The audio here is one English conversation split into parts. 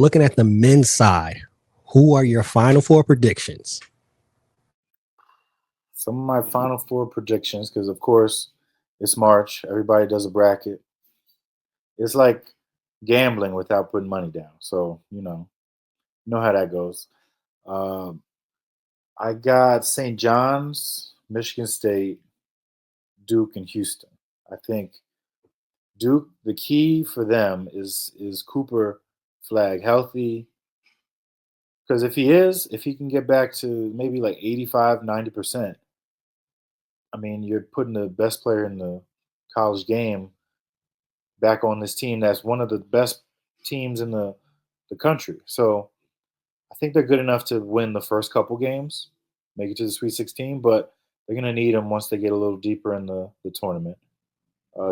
looking at the men's side, who are your Final Four predictions? Some of my Final Four predictions, because of course it's March. Everybody does a bracket. It's like gambling without putting money down. So you know how that goes. Um, I got St. John's, Michigan State, Duke, and Houston. I think Duke. The key for them is Cooper Flag healthy. Because if he can get back to maybe like 85, 90%, I mean, you're putting the best player in the college game back on this team that's one of the best teams in the country. So I think they're good enough to win the first couple games, make it to the Sweet 16, but they're going to need them once they get a little deeper in the tournament.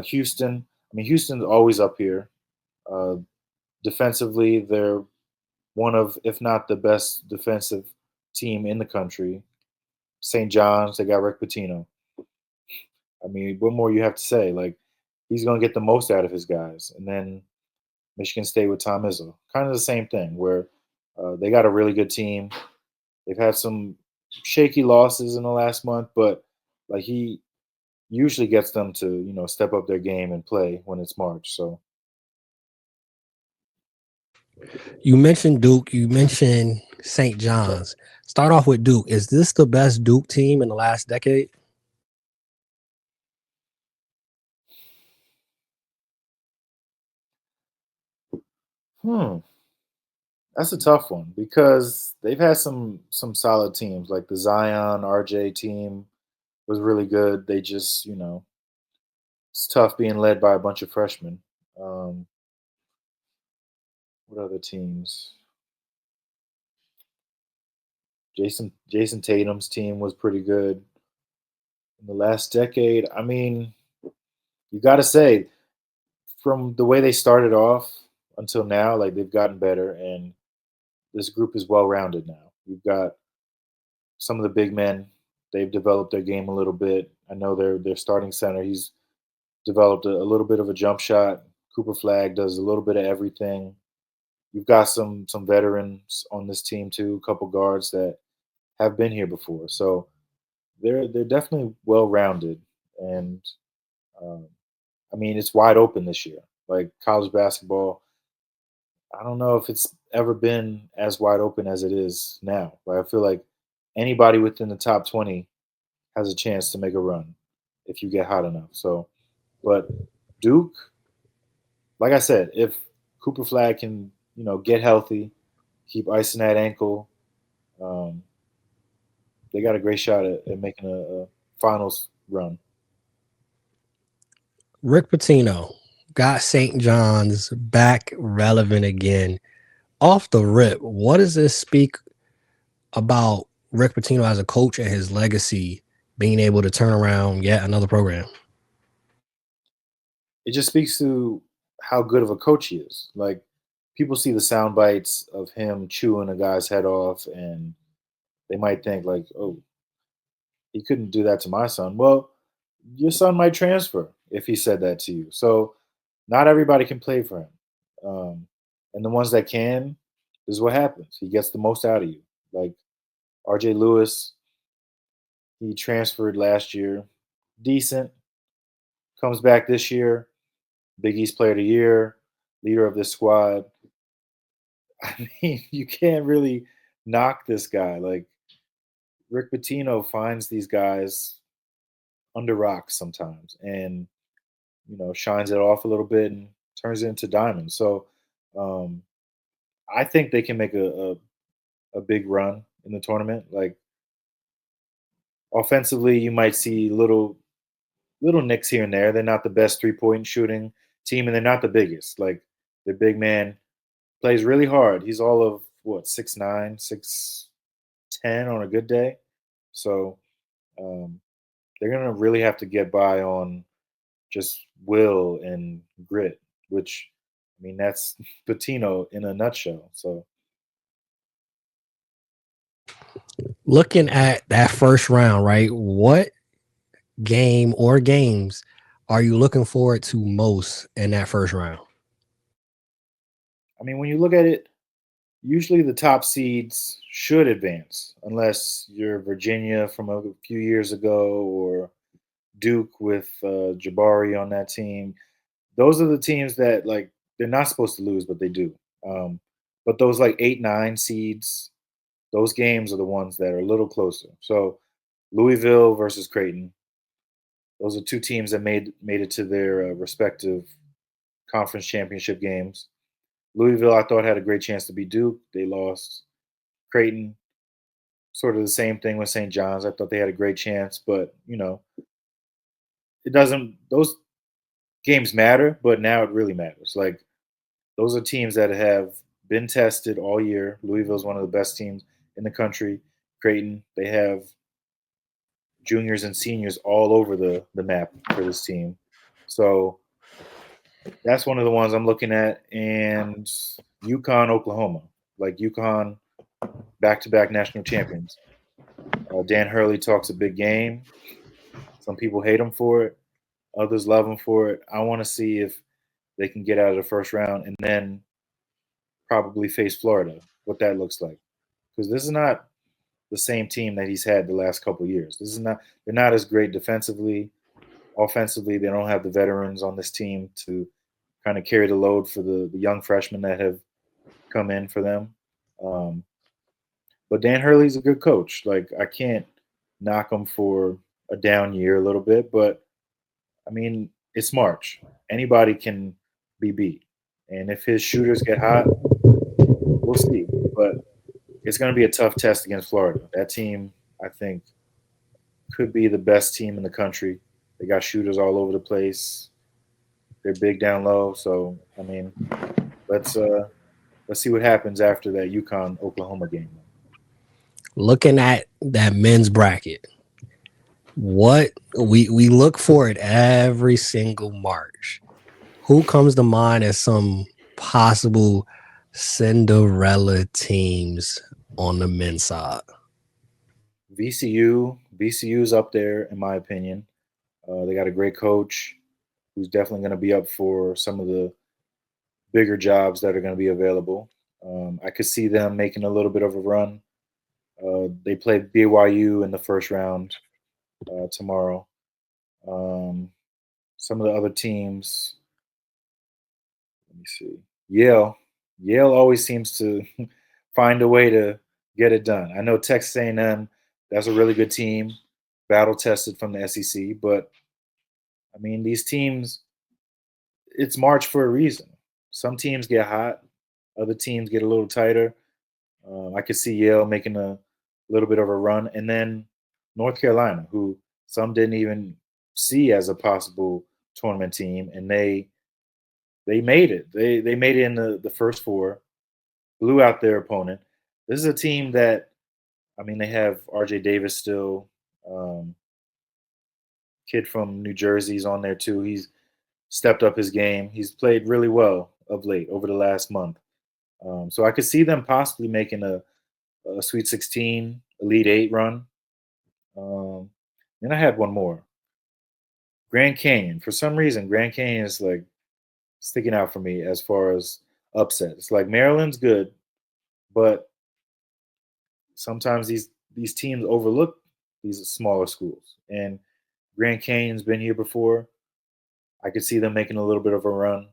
Houston, I mean, Houston's always up here. Uh, Defensively, they're one of, if not the best defensive team in the country. St. John's, they got Rick Pitino. I mean, what more you have to say? Like, he's going to get the most out of his guys. And then Michigan State with Tom Izzo, kind of the same thing, where they got a really good team. They've had some shaky losses in the last month, but like he usually gets them to step up their game and play when it's March. So You mentioned Duke, you mentioned St. John's. Start off with Duke. Is this the best Duke team in the last decade? hmm, that's a tough one because they've had some solid teams like the Zion RJ team was really good. They just it's tough being led by a bunch of freshmen. Um, what other teams? Jason Tatum's team was pretty good in the last decade. I mean, you got to say from the way they started off until now, like they've gotten better, and this group is well rounded now. You've got some of the big men; they've developed their game a little bit. I know their starting center; he's developed a little bit of a jump shot. Cooper Flag does a little bit of everything. You've got some veterans on this team too, a couple guards that have been here before. So they're definitely well rounded, and um, I mean it's wide open this year. Like college basketball, I don't know if it's ever been as wide open as it is now. Like I feel like anybody within the top 20 has a chance to make a run if you get hot enough. So, but Duke, like I said, if Cooper Flag can get healthy, keep icing that ankle, um, they got a great shot at making a finals run. Rick Pitino got St. John's back relevant again. Off the rip, what does this speak about Rick Pitino as a coach and his legacy being able to turn around yet another program? It just speaks to how good of a coach he is. Like people see the sound bites of him chewing a guy's head off, and they might think like, "Oh, he couldn't do that to my son." Well, your son might transfer if he said that to you. So not everybody can play for him, and the ones that can, this is what happens. He gets the most out of you. Like R.J. Lewis, he transferred last year, decent. Comes back this year, Big East Player of the Year, leader of this squad. I mean, you can't really knock this guy. Like Rick Pitino finds these guys under rocks sometimes, and shines it off a little bit and turns it into diamonds. So um, I think they can make a big run in the tournament. Like offensively, you might see little nicks here and there. They're not the best 3-point shooting team, and they're not the biggest. Like the big man plays really hard. He's all of what 6'9", 6'10" on a good day. So um, they're gonna really have to get by on just will and grit, which I mean that's Patino in a nutshell. So Looking at that first round, right? What game or games are you looking forward to most in that first round? I mean when you look at it Usually the top seeds should advance, unless you're Virginia from a few years ago or Duke with Jabari on that team. Those are the teams that like they're not supposed to lose, but they do. Um, but those like 8, 9 seeds, those games are the ones that are a little closer. So Louisville versus Creighton, those are two teams that made it to their respective conference championship games. Louisville, I thought had a great chance to beat Duke. They lost. Creighton, sort of the same thing with St. John's. I thought they had a great chance, but it doesn't. Those games matter, but now it really matters. Like those are teams that have been tested all year. Louisville's one of the best teams in the country. Creighton, they have juniors and seniors all over the map for this team. So that's one of the ones I'm looking at. And UConn, Oklahoma. Like UConn, back to back national champions. Dan Hurley talks a big game. Some people hate him for it, others love him for it. I want to see if they can get out of the first round and then probably face Florida, what that looks like. Because this is not the same team that he's had the last couple of years. This is not they're not as great defensively, offensively. They don't have the veterans on this team to kind of carry the load for the young freshmen that have come in for them. Um, but Dan Hurley's a good coach. Like I can't knock him for a down year a little bit, but I mean it's March. Anybody can be beat, and if his shooters get hot, we'll see. But it's going to be a tough test against Florida. That team, I think, could be the best team in the country. They got shooters all over the place. They're big down low. So I mean, let's uh let's see what happens after that UConn Oklahoma game. Looking at that men's bracket, what we look for it every single March. Who comes to mind as some possible Cinderella teams on the men's side? VCU's up there in my opinion. They got a great coach who's definitely going to be up for some of the bigger jobs that are going to be available. I could see them making a little bit of a run. They play BYU in the first round tomorrow. Um, some of the other teams, let me see. Yale. Yale always seems to find a way to get it done. I know Texas A&M, that's a really good team, battle tested from the SEC, but I mean these teams, it's March for a reason. Some teams get hot, other teams get a little tighter. I could see Yale making a little bit of a run, and then North Carolina, who some didn't even see as a possible tournament team, and they made it. They made it in the first four, blew out their opponent. This is a team that I mean they have R.J. Davis still, um, kid from New Jersey's on there too. He's stepped up his game. He's played really well of late over the last month. So I could see them possibly making a Sweet 16, Elite Eight run. Um, and I had one more. Grand Canyon. For some reason, Grand Canyon is like sticking out for me as far as upsets. Like Maryland's good, but sometimes these teams overlook these smaller schools. And Grand Canyon's been here before. I could see them making a little bit of a run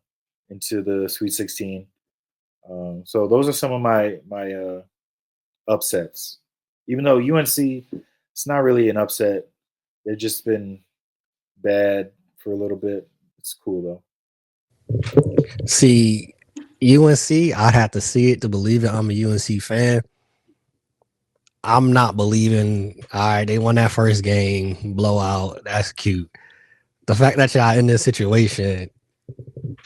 into the Sweet 16. So those are some of my upsets. Even though UNC, it's not really an upset. They've just been bad for a little bit. It's cool though. See, UNC, I'd have to see it to believe it. I'm a UNC fan. I'm not believing, all right, they won that first game, blowout. That's cute. The fact that y'all in this situation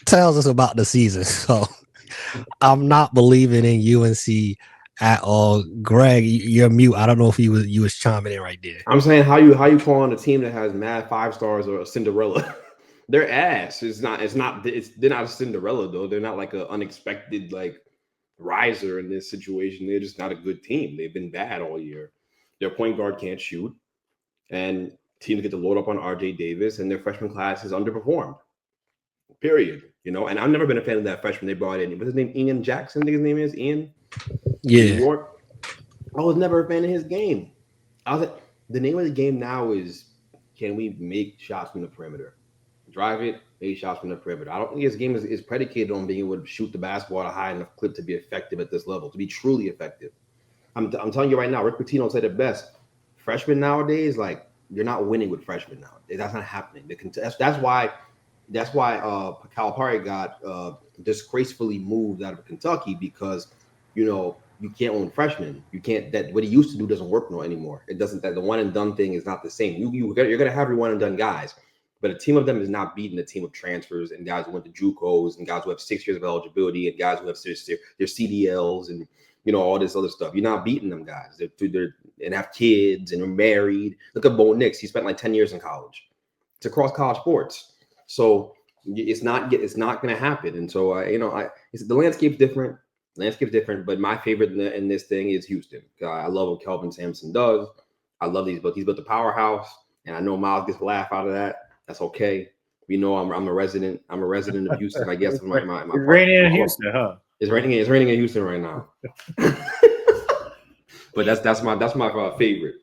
tells us about the season. So I'm not believing in UNC at all. Greg, you're mute. I don't know if you was chiming in right there. I'm saying how you calling a team that has mad 5 stars or a Cinderella? They're ass. They're not a Cinderella though. They're not like an unexpected like riser in this situation. They're just not a good team. They've been bad all year. Their point guard can't shoot, and teams get to load up on R.J. Davis, and their freshman class has underperformed. Period. And I've never been a fan of that freshman they brought in. What's his name? Ian Jackson. I think his name is Ian. Yeah. New York, I was never a fan of his game. The name of the game now is, can we make shots from the perimeter? Drive it, make shots from the perimeter. I don't think his game is predicated on being able to shoot the basketball at a high enough clip to be effective at this level, to be truly effective. I'm telling you right now, Rick Pitino said it best. Freshmen nowadays, like, you're not winning with freshmen nowadays. That's not happening. That's why Calipari got disgracefully moved out of Kentucky, because you can't own freshmen. You can't. That what he used to do doesn't work anymore. It doesn't. That the one and done thing is not the same. You're gonna have your one and done guys, but a team of them is not beating a team of transfers and guys who went to JUCOs and guys who have 6 years of eligibility and guys who have their CDLs and all this other stuff. You're not beating them guys. They're and have kids and are married. Look at Bo Nix. He spent like 10 years in college. It's across college sports. So it's not going to happen. And so the landscape's different. But my favorite in this thing is Houston. I love what Kelvin Sampson does. I love these, but he's built a powerhouse, and I know Miles gets a laugh out of that. That's okay. I'm a resident of Houston. I guess It's raining in Houston, huh? It's raining in Houston right now. But that's my favorite.